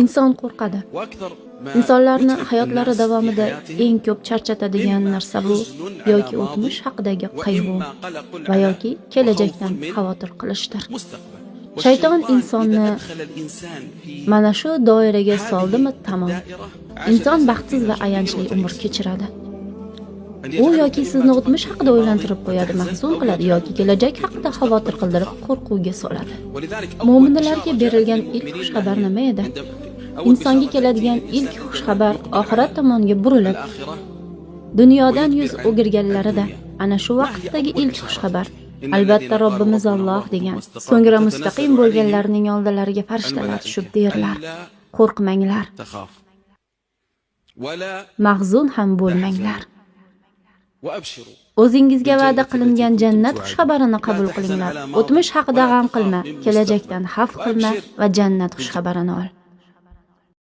Inson qo'rqadi. Insonlarni hayotlari davomida eng ko'p charchatadigan narsa bu yoki o'tmish haqidagi qayg'u va yoki kelajakdan xavotir qilishdir. Shayton insonni mana shu doiraga soldimi tamom. Inson baxtsiz va ayanchli umr kechiradi. U yoki sizni o'tmish haqida o'ylantirib qo'yadi, mahzun qiladi yoki kelajak haqida xavotir qildirib qo'rquvga soladi. Mo'minlarga berilgan ilk xushxabar nima edi? Insonga keladigan ilk xushxabar oxirat tomonga burilib, dunyodan yuz o'girganlarida ana shu vaqtdagi ilk xushxabar albatta Robbimiz Alloh degan. So'ngra mustaqim bo'lganlarning oldilariga farishtalar tushib derlar: qo'rqmanglar. Mahzun ham bo'lmanglar. O'zingizga va'da qilingan jannat xushxabarini qabul qilinglar. O'tmish haqida g'am qilma, kelajakdan xavf qilma va jannat xushxabarini ol.